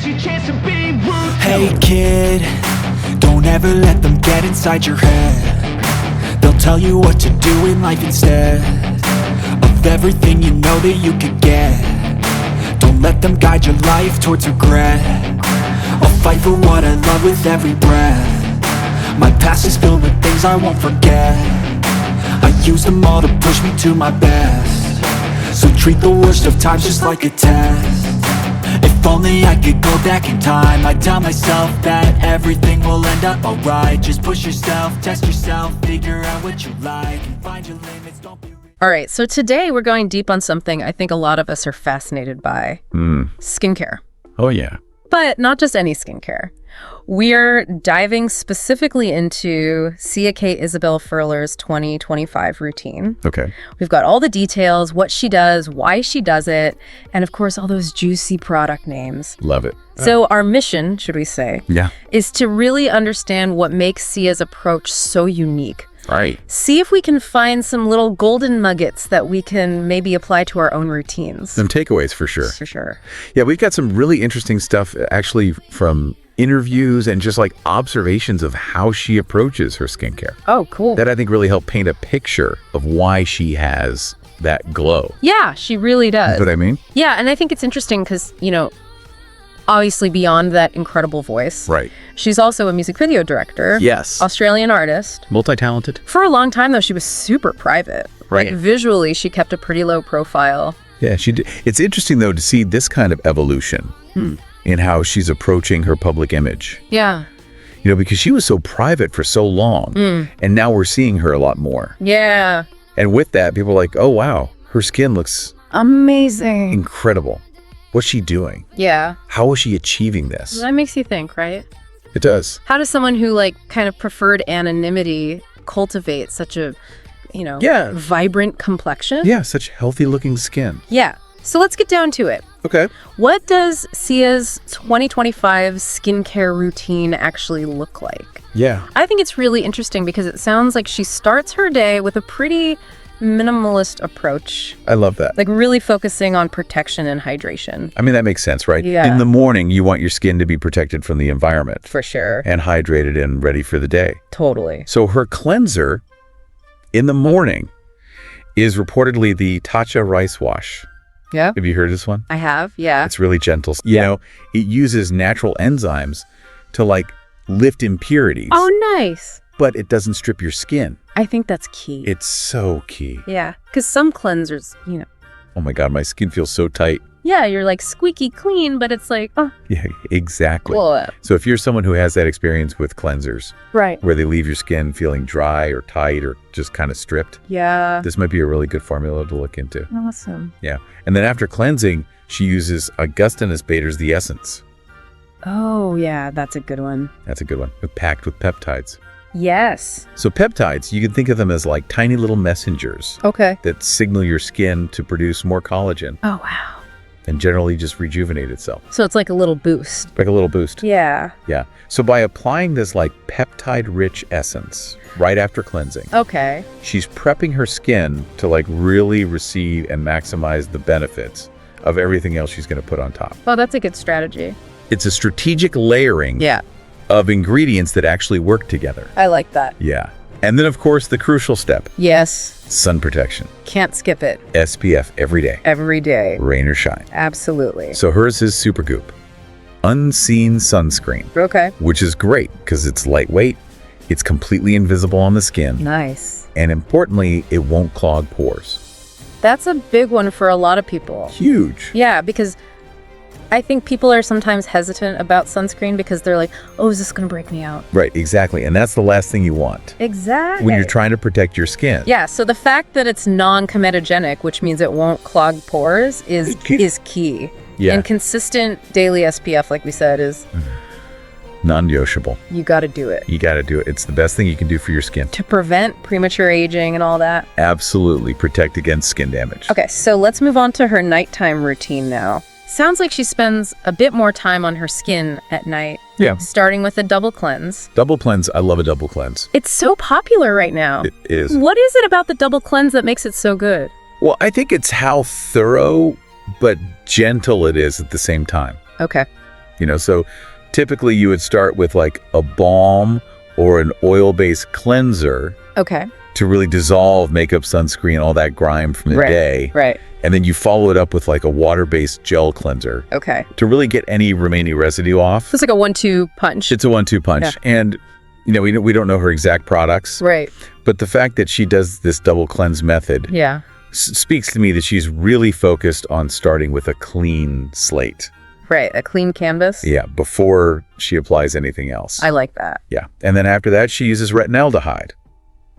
It's your chance to be ruthless. Hey kid, don't ever let them get inside your head. They'll tell you what to do in life instead of everything you know that you could get. Don't let them guide your life towards regret. I'll fight for what I love with every breath. My past is filled with things I won't forget. I use them all to push me to my best. So treat the worst of times just like a test. If only I could go back in time, I'd tell myself that everything will end up alright. Just push yourself, test yourself, figure out what you like, and find your limits, don't be... All right, so today we're going deep on something I think a lot of us are fascinated by. Skincare. Oh, yeah. But not just any skincare. We're diving specifically into Sia Kate Isobelle Furler's 2025 routine. Okay. We've got all the details, what she does, why she does it, and of course, all those juicy product names. Love it. So our mission, should we say, is to really understand what makes Sia's approach so unique. Right. See if we can find some little golden nuggets that we can maybe apply to our own routines. Some takeaways for sure. For sure. Yeah, we've got some really interesting stuff actually from interviews and just like observations of how she approaches her skincare. Oh, cool. That I think really help paint a picture of why she has that glow. Yeah, she really does. You know what I mean? Yeah, and I think it's interesting because, you know, obviously beyond that incredible voice. Right. She's also a music video director. Yes. Australian artist. Multi-talented. For a long time, though, she was super private. Right. Like, visually, she kept a pretty low profile. Yeah, she did. It's interesting, though, to see this kind of evolution in how she's approaching her public image. Yeah. You know, because she was so private for so long, and now we're seeing her a lot more. Yeah. And with that, people are like, oh, wow, her skin looks amazing. Incredible. What's she doing? Yeah. How is she achieving this? That makes you think, right? It does. How does someone who, like, kind of preferred anonymity cultivate such a, you know, vibrant complexion? Yeah, such healthy looking skin. Yeah. So let's get down to it. Okay. What does Sia's 2025 skincare routine actually look like? Yeah. I think it's really interesting because it sounds like she starts her day with a pretty minimalist approach. I love that. Like really focusing on protection and hydration. I mean, that makes sense, right? Yeah. In the morning, you want your skin to be protected from the environment. For sure. And hydrated and ready for the day. Totally. So her cleanser in the morning is reportedly the Tatcha rice wash. Yeah. Have you heard of this one? I have, yeah. It's really gentle. You know, it uses natural enzymes to like lift impurities. Oh, nice. But it doesn't strip your skin. I think that's key. It's so key. Yeah, because some cleansers, you know. Oh my God, my skin feels so tight. Yeah, you're like squeaky clean, but it's like, oh. Yeah, exactly. Well, so if you're someone who has that experience with cleansers, right, where they leave your skin feeling dry or tight or just kind of stripped, yeah, this might be a really good formula to look into. Awesome. Yeah. And then after cleansing, she uses Augustinus Bader's The Essence. Oh, yeah, that's a good one. That's a good one. Packed with peptides. Yes. So peptides, you can think of them as like tiny little messengers. Okay. That signal your skin to produce more collagen. Oh, wow. And generally just rejuvenate itself. So it's like a little boost. Like a little boost. Yeah. Yeah. So by applying this like peptide-rich essence right after cleansing. Okay. She's prepping her skin to like really receive and maximize the benefits of everything else she's going to put on top. Well, that's a good strategy. It's a strategic layering. Yeah. Of ingredients that actually work together. I like that. Yeah. And then, of course, the crucial step. Yes. Sun protection. Can't skip it. SPF every day. Every day. Rain or shine. Absolutely. So hers is Supergoop. Unseen sunscreen. Okay. Which is great because it's lightweight. It's completely invisible on the skin. Nice. And importantly, it won't clog pores. That's a big one for a lot of people. Huge. Yeah, because I think people are sometimes hesitant about sunscreen because they're like, oh, is this going to break me out? Right, exactly. And that's the last thing you want. Exactly. When you're trying to protect your skin. Yeah, so the fact that it's non-comedogenic, which means it won't clog pores, is key. Yeah. And consistent daily SPF, like we said, is non-negotiable. You got to do it. You got to do it. It's the best thing you can do for your skin. To prevent premature aging and all that. Absolutely. Protect against skin damage. Okay, so let's move on to her nighttime routine now. Sounds like she spends a bit more time on her skin at night. Yeah. Starting with a double cleanse. Double cleanse. I love a double cleanse. It's so popular right now. It is. What is it about the double cleanse that makes it so good? Well, I think it's how thorough but gentle it is at the same time. Okay. So typically you would start with like a balm or an oil-based cleanser Okay. to really dissolve makeup, sunscreen, all that grime from the day. Right. And then you follow it up with like a water-based gel cleanser Okay. to really get any remaining residue off. So it's like a 1-2 punch. It's a 1-2 punch. Yeah. And, we don't know her exact products. Right. But the fact that she does this double cleanse method Yeah. speaks to me that she's really focused on starting with a clean slate. Right. A clean canvas. Yeah, before she applies anything else. I like that. Yeah. And then after that, she uses retinaldehyde.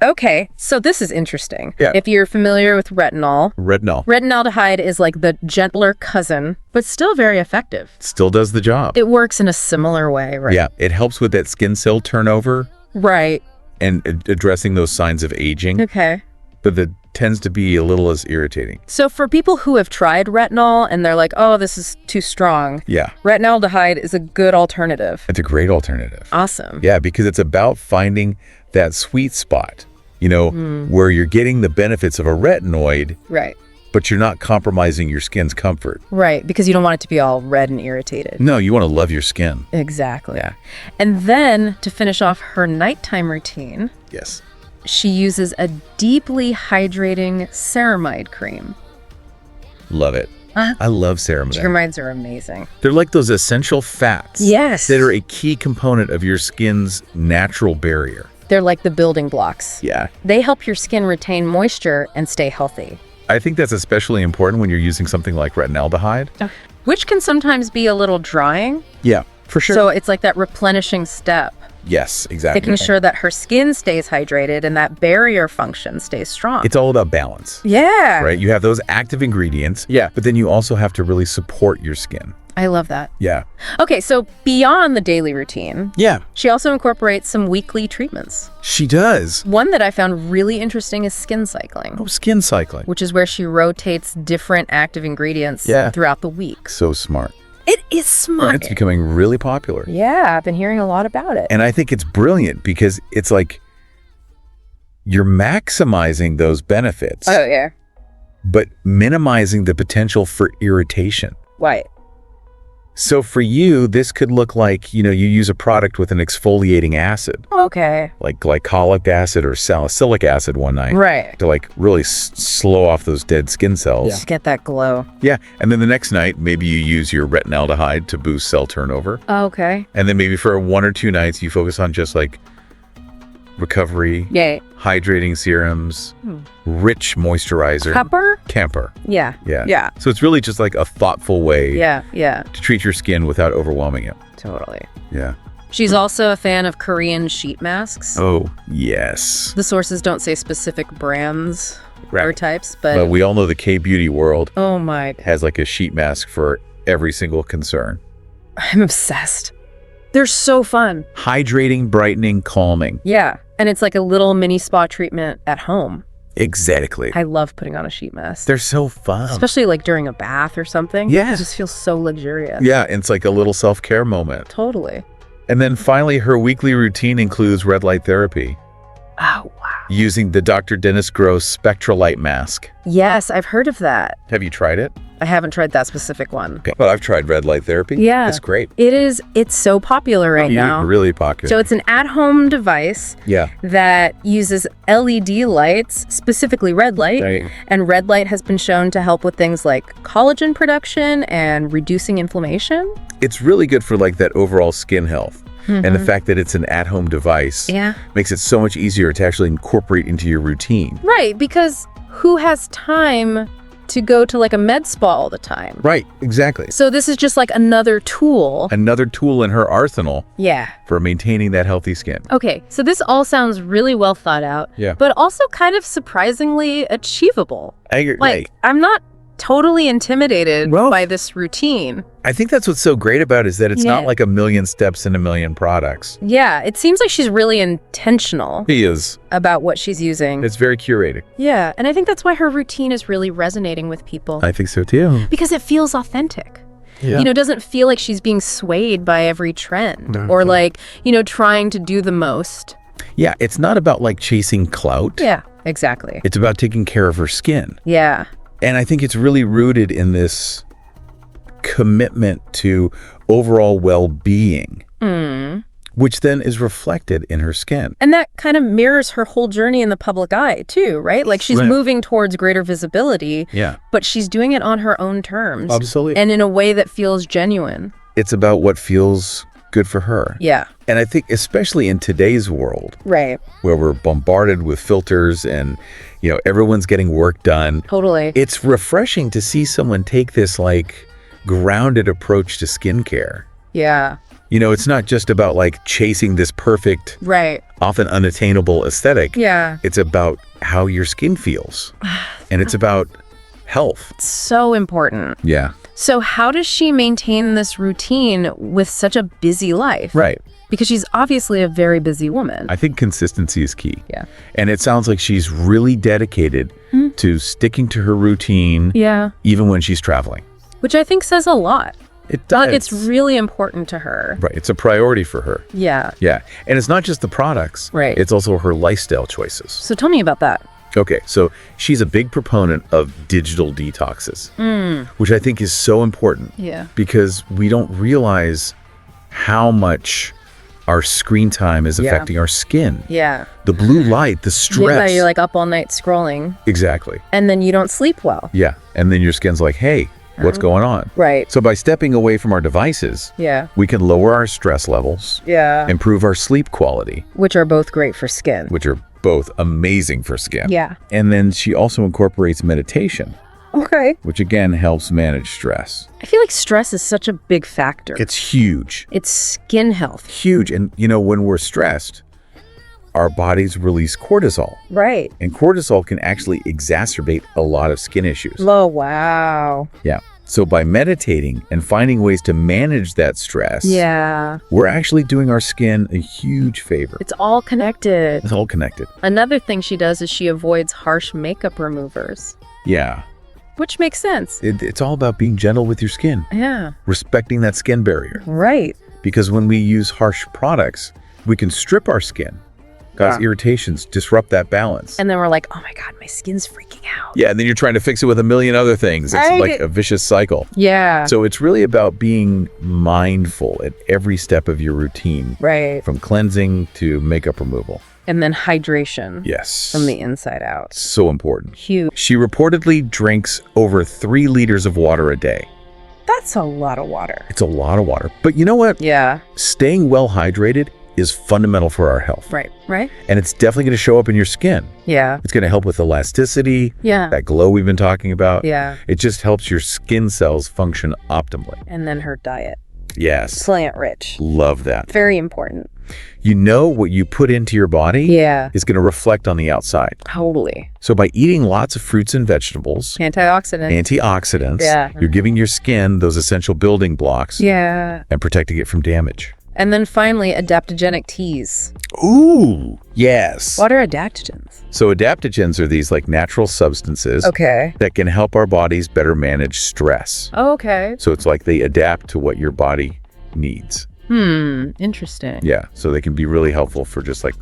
Okay. So this is interesting. Yeah. If you're familiar with retinol, Retinol retinaldehyde is like the gentler cousin, but still very effective. still does the job. It works in a similar way, right? Yeah, it helps with that skin cell turnover Right. and addressing those signs of aging, Okay. but that tends to be a little less irritating. So for people who have tried retinol and they're like, oh, this is too strong, Yeah, retinaldehyde is a good alternative. it's a great alternative. Awesome. Yeah, because it's about finding that sweet spot, where you're getting the benefits of a retinoid, Right. but you're not compromising your skin's comfort. Right. Because you don't want it to be all red and irritated. No, you want to love your skin. Exactly. Yeah. And then to finish off her nighttime routine, Yes. she uses a deeply hydrating ceramide cream. Love it. I love ceramides. Ceramides are amazing. They're like those essential fats. Yes. That are a key component of your skin's natural barrier. They're like the building blocks. Yeah. They help your skin retain moisture and stay healthy, I think that's especially important when you're using something like retinaldehyde. which can sometimes be a little drying. Yeah, for sure. So it's like that replenishing step, yes, exactly. making sure that her skin stays hydrated and that barrier function stays strong. It's all about balance, Yeah. right? You have those active ingredients. Yeah. But then you also have to really support your skin. I love that. Yeah. Okay, so beyond the daily routine, Yeah. she also incorporates some weekly treatments. She does. One that I found really interesting is skin cycling, Oh, skin cycling. which is where she rotates different active ingredients Yeah. throughout the week. So smart. It is smart. It's becoming really popular. Yeah, I've been hearing a lot about it. And I think it's brilliant because it's like you're maximizing those benefits, Oh, yeah. but minimizing the potential for irritation. Right. So for you, this could look like, you use a product with an exfoliating acid, Okay. like glycolic acid or salicylic acid one night Right. to like really slow off those dead skin cells. Just get that glow. Yeah. And then the next night, maybe you use your retinaldehyde to boost cell turnover. Okay. And then maybe for 1 or 2 nights, you focus on just like recovery, Yay. hydrating serums, rich moisturizer. Camper. Yeah. Yeah. Yeah. So it's really just like a thoughtful way Yeah. Yeah. to treat your skin without overwhelming it. Totally. Yeah. She's also a fan of Korean sheet masks. Oh, yes. The sources don't say specific brands or Right. types, But but we all know the K-beauty world oh my, has like a sheet mask for every single concern. I'm obsessed. They're so fun. Hydrating, brightening, calming. Yeah. And it's like a little mini spa treatment at home. Exactly. I love putting on a sheet mask. They're so fun. Especially like during a bath or something. Yeah. It just feels so luxurious. Yeah, and it's like a little self-care moment. Totally. And then finally, her weekly routine includes red light therapy, Oh, wow. using the Dr. Dennis Gross Spectralight mask. Yes, I've heard of that. Have you tried it? I haven't tried that specific one. Okay. Well, I've tried red light therapy. Yeah. It's great. It's so popular right now. Really popular. So it's an at-home device yeah. that uses LED lights, specifically red light. Right. And red light has been shown to help with things like collagen production and reducing inflammation. It's really good for like that overall skin health. And the fact that it's an at-home device Yeah. makes it so much easier to actually incorporate into your routine. Right, because who has time to go to like a med spa all the time? Right, exactly. So this is just like another tool. Another tool in her arsenal Yeah. for maintaining that healthy skin. Okay, so this all sounds really well thought out, Yeah. but also kind of surprisingly achievable. Like, I'm not totally intimidated Well, by this routine. I think that's what's so great about it is that it's not Yeah. like a million steps and a million products. Yeah, it seems like she's really intentional He is. about what she's using. It's very curated. Yeah, and I think that's why her routine is really resonating with people. I think so too. Because it feels authentic. Yeah. It doesn't feel like she's being swayed by every trend or like, trying to do the most. Yeah, it's not about like chasing clout. Yeah, exactly. It's about taking care of her skin. Yeah. And I think it's really rooted in this commitment to overall well-being, which then is reflected in her skin. And that kind of mirrors her whole journey in the public eye, too, right? Like she's Right. moving towards greater visibility, Yeah. but she's doing it on her own terms. Absolutely. And in a way that feels genuine. It's about what feels good for her. Yeah. And I think especially in today's world, Right. where we're bombarded with filters and, everyone's getting work done, Totally. it's refreshing to see someone take this like grounded approach to skincare. Yeah. It's not just about like chasing this perfect, Right. often unattainable aesthetic. Yeah. It's about how your skin feels. And it's about health. So important. Yeah. So how does she maintain this routine with such a busy life? Right. Because she's obviously a very busy woman. I think consistency is key. Yeah. And it sounds like she's really dedicated to sticking to her routine, Yeah. even when she's traveling. Which I think says a lot. It does. But it's really important to her. Right. It's a priority for her. Yeah. Yeah. And it's not just the products. Right. It's also her lifestyle choices. So tell me about that. Okay. So she's a big proponent of digital detoxes, which I think is so important. Yeah. Because we don't realize how much our screen time is affecting our skin. Yeah. The blue light, the stress. You're like up all night scrolling. Exactly. And then you don't sleep well. Yeah. And then your skin's like, hey, what's going on? Right. So by stepping away from our devices, Yeah. we can lower our stress levels, Yeah. improve our sleep quality, Which are both great for skin. which are both amazing for skin. Yeah. And then she also incorporates meditation, Okay. which again helps manage stress. I feel like stress is such a big factor. It's huge. It's skin health. Huge. And when we're stressed, our bodies release cortisol. Right. And cortisol can actually exacerbate a lot of skin issues. Oh, wow. Yeah. So by meditating and finding ways to manage that stress, Yeah. we're actually doing our skin a huge favor. It's all connected. It's all connected. Another thing she does is she avoids harsh makeup removers, Yeah. which makes sense. It's all about being gentle with your skin, Yeah. respecting that skin barrier. Right. Because when we use harsh products, we can strip our skin, cause irritations, disrupt that balance. And then we're like, oh my God, my skin's freaking out. Yeah, and then you're trying to fix it with a million other things. It's Right. like a vicious cycle. Yeah. So it's really about being mindful at every step of your routine, Right. from cleansing to makeup removal. And then hydration. Yes. From the inside out. So important. Huge. She reportedly drinks over 3 liters of water a day. That's a lot of water. It's a lot of water. But you know what? Yeah. Staying well hydrated is fundamental for our health. Right. Right. And it's definitely going to show up in your skin. Yeah. It's going to help with elasticity, Yeah. that glow we've been talking about. Yeah. It just helps your skin cells function optimally. And then her diet. Yes. Plant rich. Love that. Very important. What you put into your body Yeah. is going to reflect on the outside. Totally. So by eating lots of fruits and vegetables, Antioxidant. antioxidants, Yeah. you're giving your skin those essential building blocks Yeah. and protecting it from damage. And then finally, adaptogenic teas. Ooh, yes. What are adaptogens? So adaptogens are these like natural substances Okay. that can help our bodies better manage stress. Okay. So it's like they adapt to what your body needs. Interesting. Yeah. So they can be really helpful for just like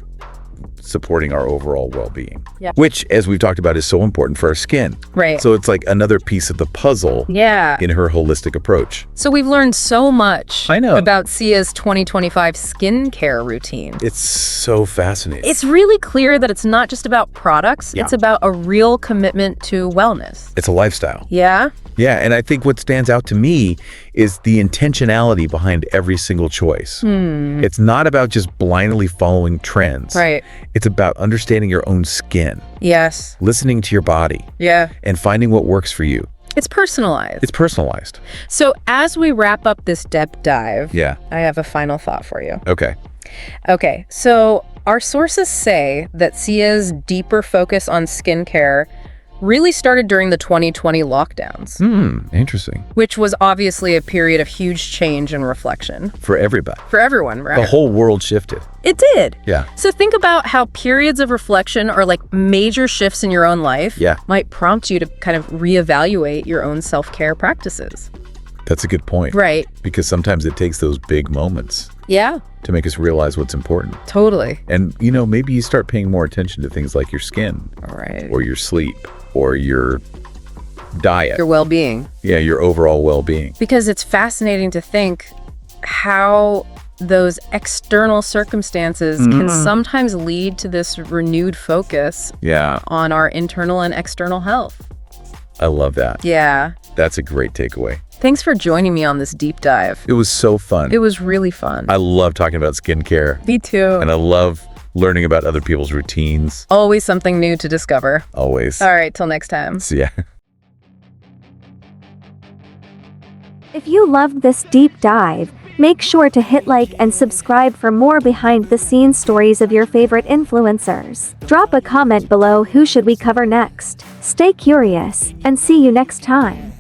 supporting our overall well-being. Yeah. Which, as we've talked about, is so important for our skin. Right. So it's like another piece of the puzzle Yeah. in her holistic approach. So we've learned so much I know. about Sia's 2025 skincare routine. It's so fascinating. It's really clear that it's not just about products. Yeah. It's about a real commitment to wellness. It's a lifestyle. Yeah? Yeah, and I think what stands out to me is the intentionality behind every single choice. It's not about just blindly following trends. Right. It's about understanding your own skin, Yes. listening to your body, Yeah. and finding what works for you. It's personalized. It's personalized. So as we wrap up this depth dive, Yeah. I have a final thought for you. Okay. Okay, so our sources say that Sia's deeper focus on skincare really started during the 2020 lockdowns, Interesting. which was obviously a period of huge change and reflection For everybody. for everyone, right? The whole world shifted. It did. Yeah. So think about how periods of reflection or like major shifts in your own life Yeah. might prompt you to kind of reevaluate your own self-care practices. That's a good point. Right. Because sometimes it takes those big moments Yeah, to make us realize what's important. totally. And, maybe you start paying more attention to things like your skin All right. or your sleep or your diet. Your well-being. Yeah, your overall well-being. Because it's fascinating to think how those external circumstances can sometimes lead to this renewed focus Yeah, on our internal and external health. I love that. Yeah. That's a great takeaway. Thanks for joining me on this deep dive. It was so fun. It was really fun. I love talking about skincare, Me too. and I love learning about other people's routines. Always something new to discover. Always. All right, till next time. So, yeah. If you loved this deep dive, make sure to hit like and subscribe for more behind-the-scenes stories of your favorite influencers. Drop a comment below who should we cover next. Stay curious, and see you next time.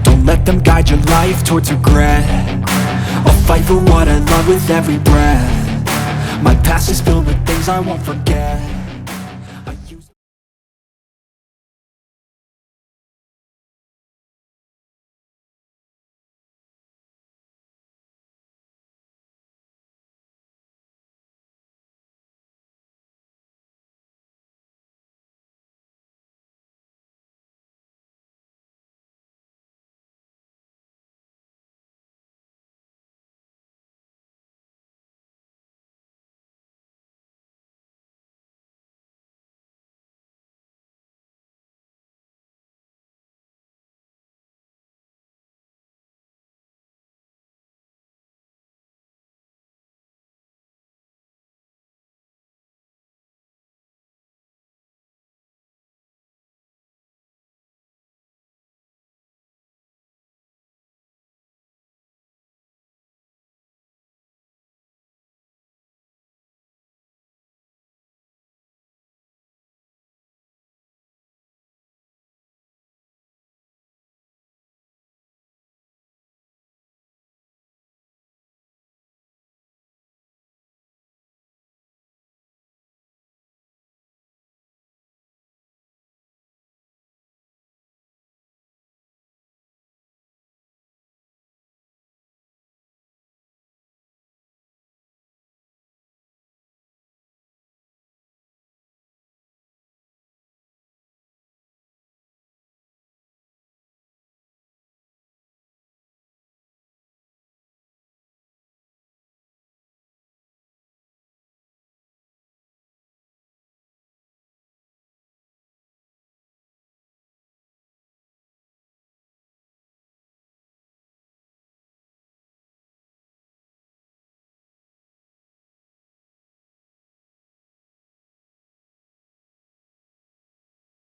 Don't let them guide your life towards regret. I'll fight for what I love with every breath. My past is filled with things I won't forget.